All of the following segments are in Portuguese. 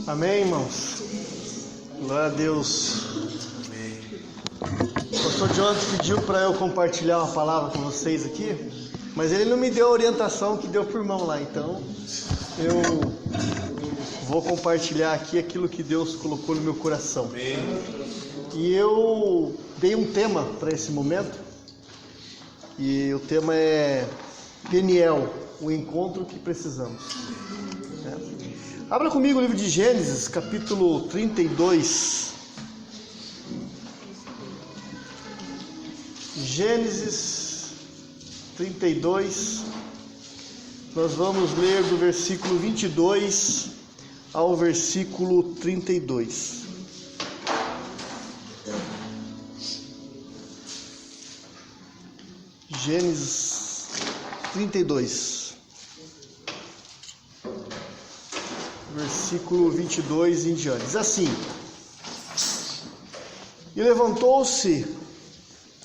Amém, irmãos? Glória a Deus. O pastor Jonathan pediu para eu compartilhar uma palavra com vocês aqui, mas ele não me deu a orientação que deu por irmão lá, então eu vou compartilhar aqui aquilo que Deus colocou no meu coração. E eu dei um tema para esse momento, e o tema é Peniel, o encontro que precisamos. Abra comigo o livro de Gênesis, capítulo 32. Gênesis 32, nós vamos ler do versículo 22 ao versículo 32. Gênesis 32, versículo 22 em diante. Diz assim: E levantou-se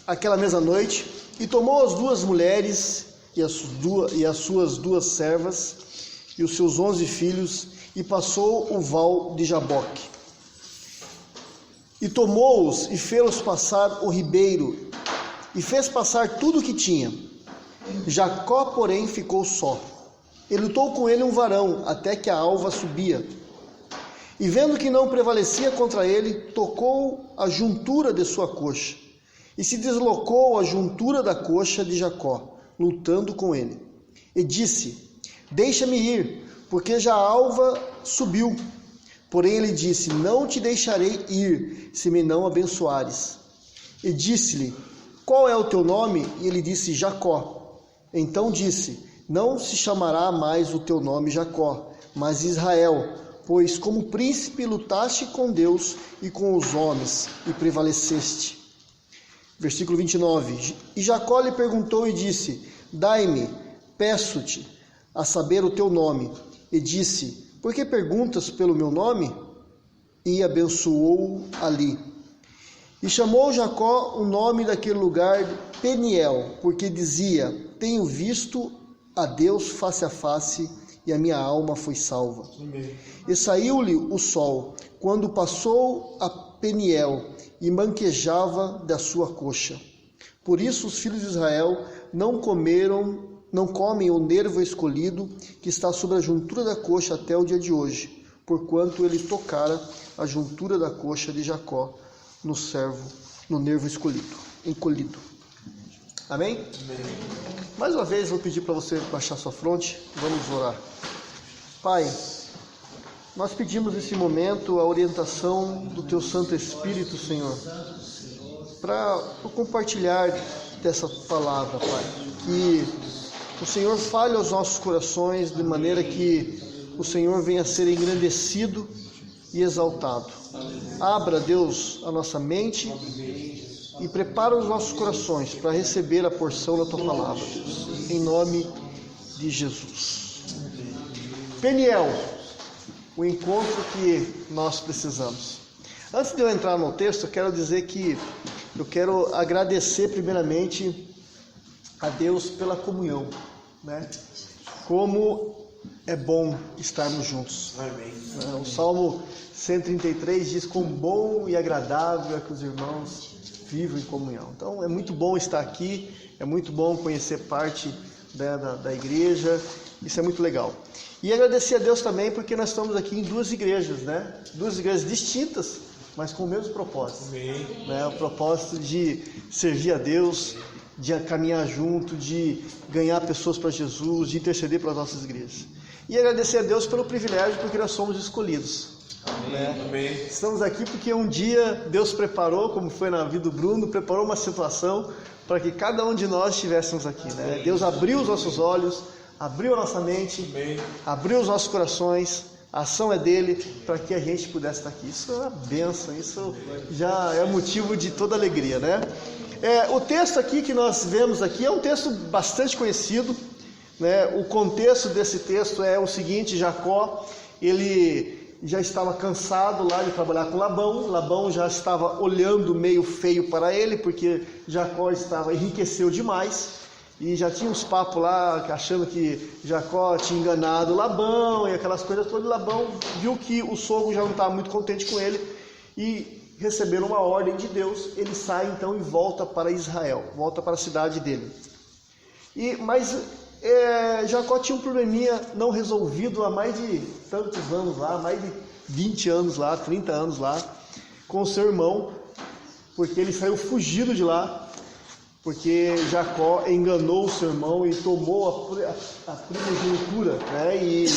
aquela mesma noite, e tomou as duas mulheres e as suas duas servas e os seus 11 filhos, e passou o val de Jaboque. E tomou-os e fê-los passar o ribeiro, e fez passar tudo o que tinha. Jacó, porém, ficou só. E lutou com ele um varão, até que a alva subia. E vendo que não prevalecia contra ele, tocou a juntura de sua coxa, e se deslocou a juntura da coxa de Jacó, lutando com ele. E disse: Deixa-me ir, porque já a alva subiu. Porém ele disse: Não te deixarei ir, se me não abençoares. E disse-lhe: Qual é o teu nome? E ele disse: Jacó. Então disse: Não se chamará mais o teu nome Jacó, mas Israel, pois como príncipe lutaste com Deus e com os homens, e prevaleceste. Versículo 29. E Jacó lhe perguntou e disse: Dai-me, peço-te, a saber o teu nome. E disse: Por que perguntas pelo meu nome? E abençoou ali. E chamou Jacó o nome daquele lugar Peniel, porque dizia: Tenho visto a Deus face a face, e a minha alma foi salva. Amém. E saiu-lhe o sol, quando passou a Peniel, e manquejava da sua coxa. Por isso os filhos de Israel não comem o nervo escolhido, que está sobre a juntura da coxa até o dia de hoje, porquanto ele tocara a juntura da coxa de Jacó no nervo encolhido. Amém? Amém. Mais uma vez vou pedir para você baixar sua fronte, vamos orar. Pai, nós pedimos nesse momento a orientação do Teu Santo Espírito, Senhor, para o compartilhar dessa palavra, Pai. Que o Senhor fale aos nossos corações de maneira que o Senhor venha a ser engrandecido e exaltado. Abra, Deus, a nossa mente e prepara os nossos corações para receber a porção da Tua palavra, Deus. Em nome de Jesus. Peniel, o encontro que nós precisamos. Antes de eu entrar no texto, eu quero dizer que eu quero agradecer primeiramente a Deus pela comunhão, né? Como é bom estarmos juntos. Amém. O Salmo 133 diz: Quão bom e agradável é que os irmãos vivam em comunhão. Então é muito bom estar aqui, é muito bom conhecer parte da igreja, isso é muito legal. E agradecer a Deus também porque nós estamos aqui em duas igrejas, né? Duas igrejas distintas, mas com o mesmo propósito. Né? O propósito de servir a Deus, de caminhar junto, de ganhar pessoas para Jesus, de interceder para as nossas igrejas. E agradecer a Deus pelo privilégio, porque nós somos escolhidos. Né? Amém. Estamos aqui porque um dia Deus preparou, como foi na vida do Bruno, preparou uma situação para que cada um de nós estivéssemos aqui. Né? Deus abriu os nossos olhos, abriu a nossa mente, amém, abriu os nossos corações, a ação é dele para que a gente pudesse estar aqui. Isso é uma bênção, isso já é motivo de toda alegria, né? O texto aqui que nós vemos aqui é um texto bastante conhecido, né? O contexto desse texto é o seguinte: Jacó, ele já estava cansado lá de trabalhar com Labão já estava olhando meio feio para ele, porque Jacó enriqueceu demais. E já tinha uns papos lá, achando que Jacó tinha enganado Labão e aquelas coisas todas. Labão viu que o sogro já não estava muito contente com ele e receberam uma ordem de Deus. Ele sai então e volta para Israel, volta para a cidade dele. Mas Jacó tinha um probleminha não resolvido há mais de tantos anos lá, mais de 20 anos lá, 30 anos lá, com o seu irmão, porque ele saiu fugido de lá, porque Jacó enganou o seu irmão e tomou a primogenitura, né? E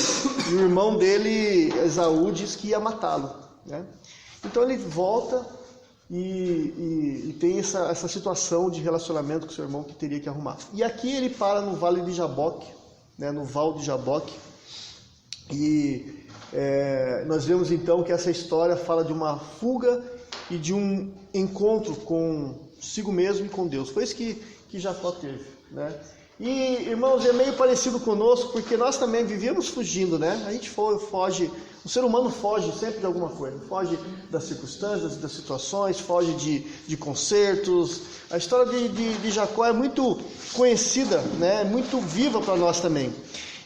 o irmão dele, Esaú, disse que ia matá-lo, né? Então ele volta e tem essa situação de relacionamento com seu irmão que teria que arrumar. E aqui ele para no Vale de Jaboque, né? No Val de Jaboque, e nós vemos então que essa história fala de uma fuga e de um encontro consigo mesmo e com Deus. Foi isso que Jacó teve, né? E, irmãos, é meio parecido conosco, porque nós também vivíamos fugindo, né? A gente foge, o ser humano foge sempre de alguma coisa, foge das circunstâncias, das situações, foge de concertos. A história de Jacó é muito conhecida, né? Muito viva para nós também.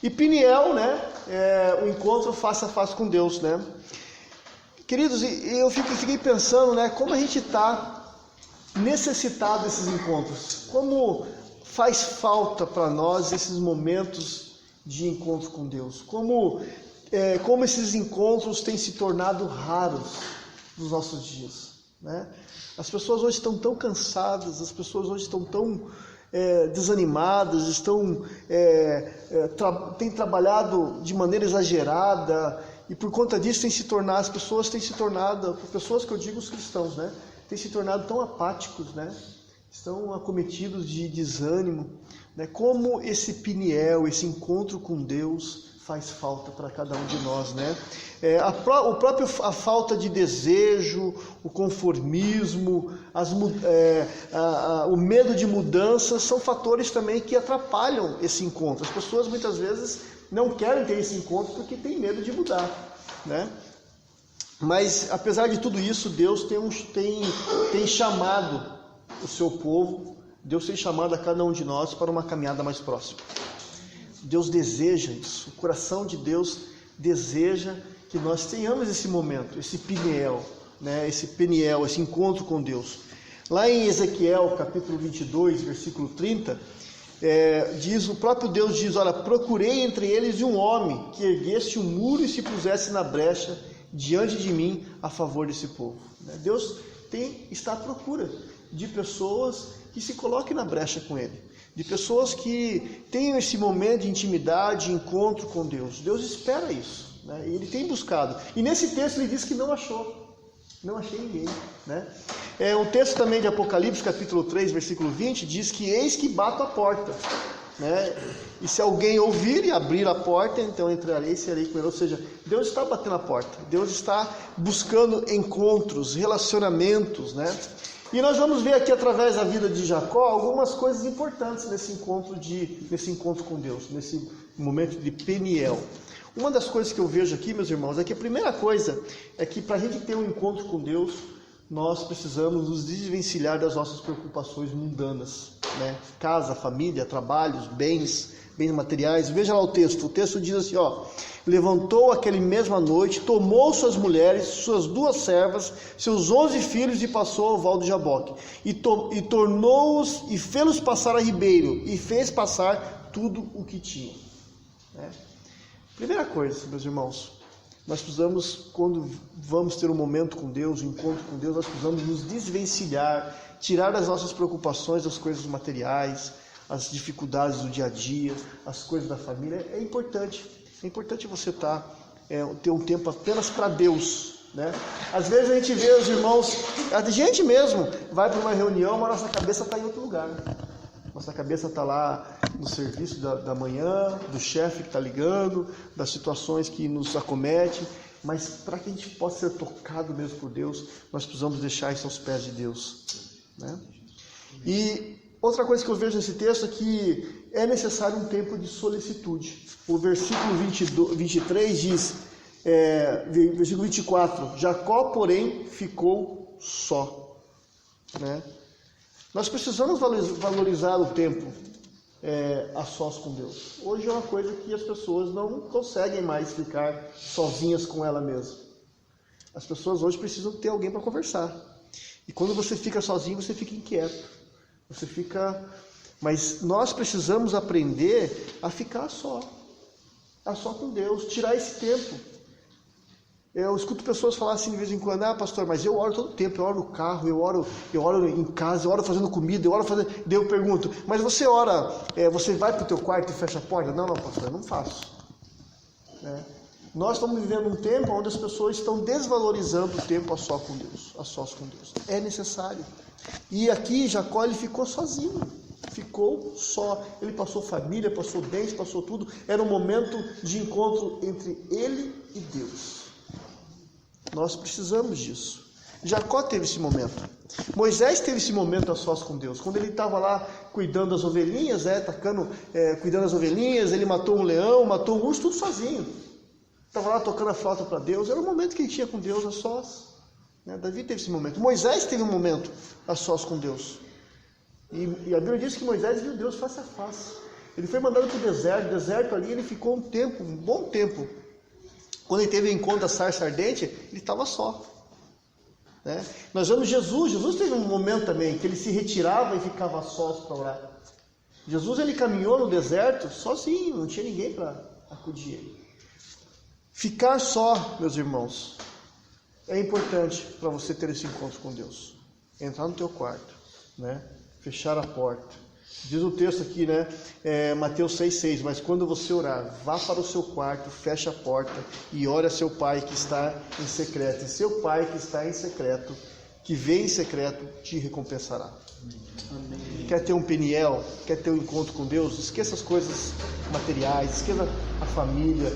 E Peniel, né? O encontro face a face com Deus, né? Queridos, eu fiquei pensando, né? Como a gente está necessitado desses encontros. Como faz falta para nós esses momentos de encontro com Deus. Como esses encontros têm se tornado raros nos nossos dias, né? As pessoas hoje estão tão cansadas, as pessoas hoje estão tão desanimadas, têm trabalhado de maneira exagerada, e por conta disso as pessoas têm se tornado, pessoas que eu digo os cristãos, né? Têm se tornado tão apáticos, né? Estão acometidos de desânimo, né? Como esse Peniel, esse encontro com Deus faz falta para cada um de nós, né? A falta de desejo, o conformismo, o medo de mudanças são fatores também que atrapalham esse encontro. As pessoas muitas vezes não querem ter esse encontro porque têm medo de mudar, né? Mas apesar de tudo isso, Deus tem chamado o seu povo, Deus tem chamado a cada um de nós para uma caminhada mais próxima. Deus deseja isso, o coração de Deus deseja que nós tenhamos esse momento, esse Peniel, né? Esse encontro com Deus. Lá em Ezequiel, capítulo 22, versículo 30, o próprio Deus diz: olha, procurei entre eles um homem que erguesse um muro e se pusesse na brecha diante de mim a favor desse povo. Deus está à procura de pessoas que se coloquem na brecha com Ele, de pessoas que tenham esse momento de intimidade, de encontro com Deus. Deus espera isso, né? E Ele tem buscado. E nesse texto Ele diz que não achei ninguém, né? Um texto também de Apocalipse, capítulo 3, versículo 20, diz que eis que bato a porta, né? E se alguém ouvir e abrir a porta, então entrarei e serei com ele. Ou seja, Deus está batendo a porta, Deus está buscando encontros, relacionamentos, né? E nós vamos ver aqui através da vida de Jacó algumas coisas importantes nesse encontro com Deus, nesse momento de Peniel. Uma das coisas que eu vejo aqui, meus irmãos, é que a primeira coisa é que para a gente ter um encontro com Deus, nós precisamos nos desvencilhar das nossas preocupações mundanas, né? Casa, família, trabalhos, bens materiais. Veja lá o texto diz assim, levantou aquele mesma noite, tomou suas mulheres, suas 2 servas, seus 11 filhos e passou ao Val de Jaboque, e tornou-os e fê-los passar a ribeiro, e fez passar tudo o que tinha, né? Primeira coisa, meus irmãos, nós precisamos, quando vamos ter um momento com Deus, um encontro com Deus, nós precisamos nos desvencilhar, tirar das nossas preocupações as coisas materiais, as dificuldades do dia a dia, as coisas da família. É importante você ter um tempo apenas para Deus, né? Às vezes a gente vê os irmãos, a gente mesmo vai para uma reunião, mas nossa cabeça está em outro lugar, né? Nossa cabeça está lá no serviço da manhã, do chefe que está ligando, das situações que nos acometem, mas para que a gente possa ser tocado mesmo por Deus, nós precisamos deixar isso aos pés de Deus, né? E outra coisa que eu vejo nesse texto é que é necessário um tempo de solicitude. O versículo 23 diz, versículo 24, Jacó, porém, ficou só, né? Nós precisamos valorizar o tempo a sós com Deus. Hoje é uma coisa que as pessoas não conseguem mais ficar sozinhas com ela mesma. As pessoas hoje precisam ter alguém para conversar. E quando você fica sozinho, você fica inquieto. Mas nós precisamos aprender a ficar a só com Deus, tirar esse tempo. Eu escuto pessoas falar assim de vez em quando: pastor, mas eu oro todo tempo, eu oro no carro, eu oro em casa, eu oro fazendo comida, eu oro fazendo... Daí eu pergunto: mas você ora, você vai para o teu quarto e fecha a porta? Não, pastor, eu não faço. Nós estamos vivendo um tempo onde as pessoas estão desvalorizando o tempo a sós com Deus. É necessário. E aqui Jacó, ele ficou sozinho. Ficou só. Ele passou família, passou bens, passou tudo. Era um momento de encontro entre ele e Deus. Nós precisamos disso. Jacó teve esse momento. Moisés teve esse momento a sós com Deus. Quando ele estava lá cuidando das ovelhinhas, cuidando das ovelhinhas, ele matou um leão, matou um urso, tudo sozinho. Estava lá tocando a flauta para Deus. Era o momento que ele tinha com Deus a sós. Davi teve esse momento. Moisés teve um momento a sós com Deus. E a Bíblia diz que Moisés viu Deus face a face. Ele foi mandado para o deserto ali, ele ficou um bom tempo. Quando ele teve o encontro da sarça ardente, ele estava só. Nós vemos Jesus teve um momento também, que ele se retirava e ficava sós para orar. Jesus, ele caminhou no deserto sozinho, não tinha ninguém para acudir ele. Ficar só, meus irmãos, é importante para você ter esse encontro com Deus. Entrar no teu quarto, fechar a porta. Diz o texto aqui, Mateus 6,6, mas quando você orar, vá para o seu quarto, feche a porta e ore a seu pai que está em secreto. E seu pai que está em secreto, que vê em secreto, te recompensará. Amém. Quer ter um Peniel? Quer ter um encontro com Deus? Esqueça as coisas materiais, esqueça a família,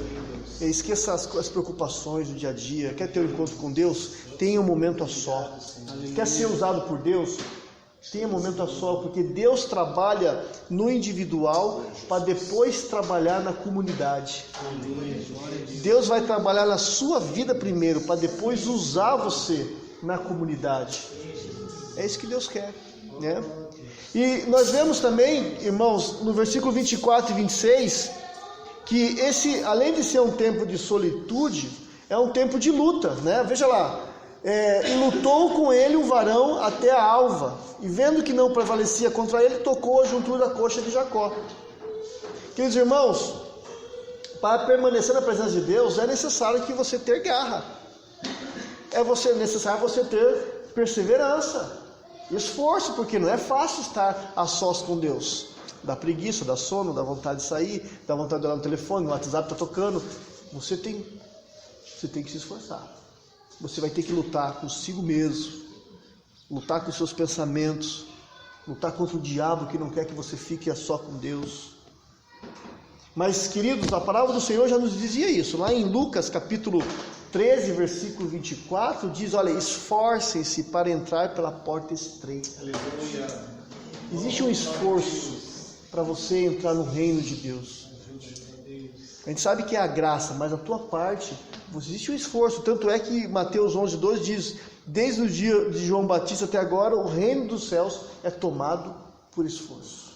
esqueça as preocupações do dia a dia. Quer ter um encontro com Deus? Tenha um momento a só. Quer ser usado por Deus? Tenha um momento a só, porque Deus trabalha no individual para depois trabalhar na comunidade. Deus vai trabalhar na sua vida primeiro, para depois usar você na comunidade. É isso que Deus quer, E nós vemos também, irmãos, no versículo 24 e 26, que além de ser um tempo de solitude, é um tempo de luta, Veja lá. E lutou com ele um varão até a alva, e vendo que não prevalecia contra ele, tocou a juntura da coxa de Jacó. Queridos irmãos, para permanecer na presença de Deus, é necessário que você ter garra, necessário você ter perseverança, esforço, porque não é fácil estar a sós com Deus. Dá preguiça, dá sono, dá vontade de sair, dá vontade de olhar no telefone, o WhatsApp está tocando. Você tem que se esforçar. Você vai ter que lutar consigo mesmo, lutar com os seus pensamentos, lutar contra o diabo que não quer que você fique a só com Deus. Mas, queridos, a palavra do Senhor já nos dizia isso. Lá em Lucas capítulo 13, versículo 24, diz: olha, esforcem-se para entrar pela porta estreita. Existe um esforço para você entrar no reino de Deus. A gente sabe que é a graça, mas a tua parte, existe um esforço. Tanto é que Mateus 11:2 diz: desde o dia de João Batista até agora, o reino dos céus é tomado por esforço.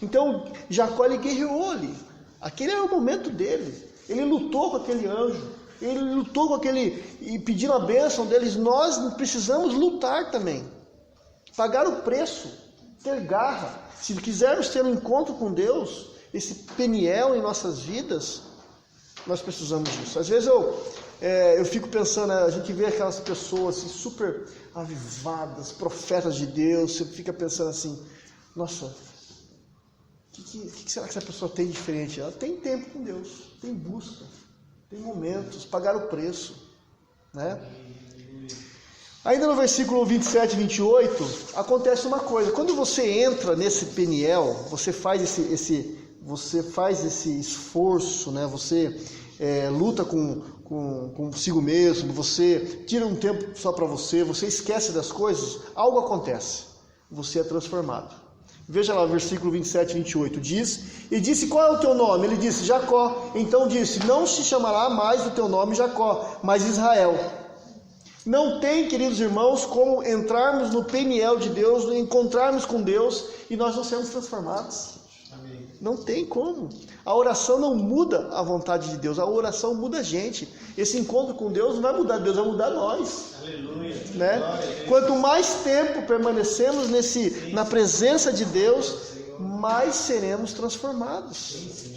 Então, Jacó, ele guerreou ali. Aquele era o momento dele. Ele lutou com aquele anjo. Ele lutou com aquele, e pedindo a bênção deles. Nós precisamos lutar também. Pagar o preço. Ter garra. Se quisermos ter um encontro com Deus, esse Peniel em nossas vidas, nós precisamos disso. Às vezes eu fico pensando, a gente vê aquelas pessoas assim, super avivadas, profetas de Deus, você fica pensando assim, nossa, o que será que essa pessoa tem diferente? Ela tem tempo com Deus, tem busca, tem momentos, pagar o preço, Ainda no versículo 27 e 28, acontece uma coisa. Quando você entra nesse Peniel, você faz esse esforço, Você luta consigo mesmo, você tira um tempo só para você esquece das coisas, algo acontece, você é transformado. Veja lá o versículo 27 e 28, diz: e disse, qual é o teu nome? Ele disse, Jacó. Então disse, não se chamará mais o teu nome Jacó, mas Israel, Não tem, queridos irmãos, como entrarmos no Peniel de Deus, encontrarmos com Deus e nós não sermos transformados. Amém. Não tem como. A oração não muda a vontade de Deus, a oração muda a gente. Esse encontro com Deus não vai mudar Deus, vai mudar nós. Aleluia. Né? Quanto mais tempo permanecemos na presença de Deus, mais seremos transformados.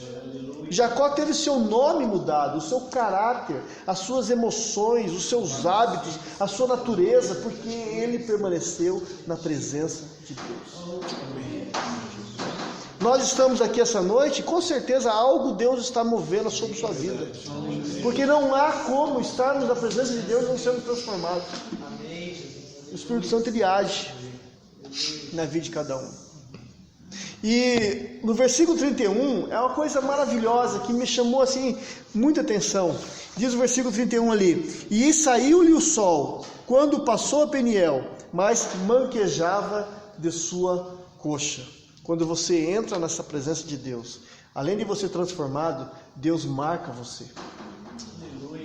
Jacó teve seu nome mudado, o seu caráter, as suas emoções, os seus hábitos, a sua natureza, porque ele permaneceu na presença de Deus. Nós estamos aqui essa noite, com certeza algo Deus está movendo sobre sua vida, porque não há como estarmos na presença de Deus e não sermos transformados. O Espírito Santo ele age na vida de cada um. E no versículo 31, é uma coisa maravilhosa que me chamou assim muita atenção. Diz o versículo 31 ali: e saiu-lhe o sol quando passou a Peniel, mas manquejava de sua coxa. Quando você entra nessa presença de Deus, além de você ser transformado, Deus marca você.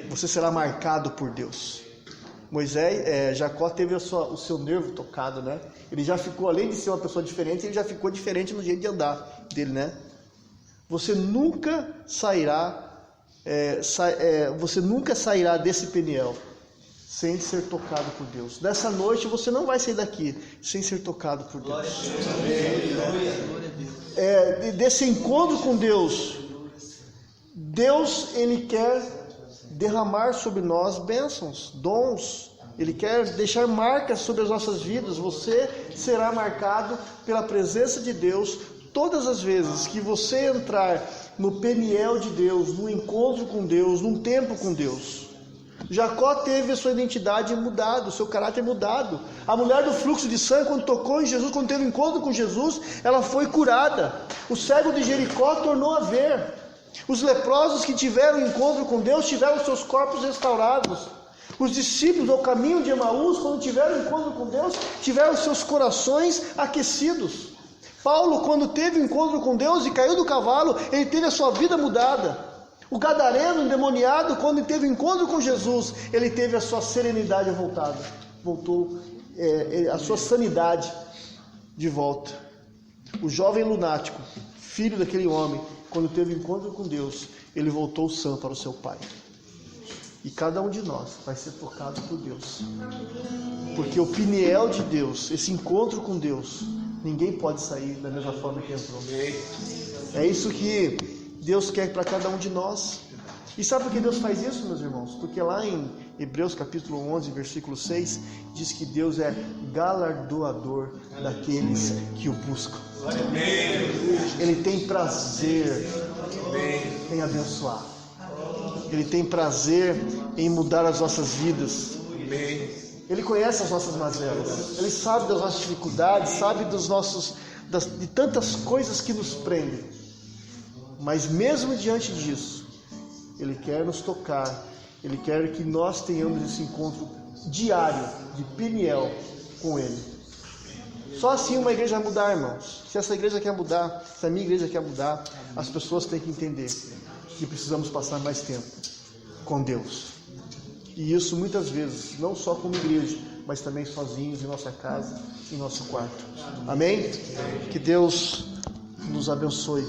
Você será marcado por Deus. Jacó teve o seu nervo tocado, né? Ele já ficou, além de ser uma pessoa diferente, ele já ficou diferente no jeito de andar dele, né? Você nunca sairá desse Peniel sem ser tocado por Deus. Nessa noite você não vai sair daqui sem ser tocado por Deus. Desse encontro com Deus, Deus ele quer derramar sobre nós bênçãos, dons. Ele quer deixar marcas sobre as nossas vidas. Você será marcado pela presença de Deus todas as vezes que você entrar no Peniel de Deus, no encontro com Deus, num tempo com Deus. Jacó teve a sua identidade mudada, o seu caráter mudado. A mulher do fluxo de sangue, quando tocou em Jesus, quando teve um encontro com Jesus, ela foi curada. O cego de Jericó tornou a ver. Os leprosos que tiveram encontro com Deus tiveram seus corpos restaurados. Os discípulos ao caminho de Emaús, quando tiveram encontro com Deus, tiveram seus corações aquecidos. Paulo, quando teve encontro com Deus e caiu do cavalo, ele teve a sua vida mudada. O gadareno endemoniado, quando teve encontro com Jesus, ele teve a sua serenidade voltada. Voltou a sua sanidade de volta. O jovem lunático, filho daquele homem, quando teve encontro com Deus, ele voltou sã para o seu pai. E cada um de nós vai ser tocado por Deus. Porque o Peniel de Deus, esse encontro com Deus, ninguém pode sair da mesma forma que entrou. É isso que Deus quer para cada um de nós. E sabe por que Deus faz isso, meus irmãos? Porque lá em Hebreus capítulo 11, versículo 6, diz que Deus é galardoador daqueles que o buscam. Ele tem prazer em abençoar. Ele tem prazer em mudar as nossas vidas. Ele conhece as nossas mazelas. Ele sabe das nossas dificuldades, sabe de tantas coisas que nos prendem. Mas mesmo diante disso, Ele quer nos tocar. Ele quer que nós tenhamos esse encontro diário de Peniel com Ele. Só assim uma igreja vai mudar, irmãos. Se essa igreja quer mudar, se a minha igreja quer mudar, as pessoas têm que entender que precisamos passar mais tempo com Deus. E isso muitas vezes, não só como igreja, mas também sozinhos em nossa casa, em nosso quarto. Amém? Que Deus nos abençoe.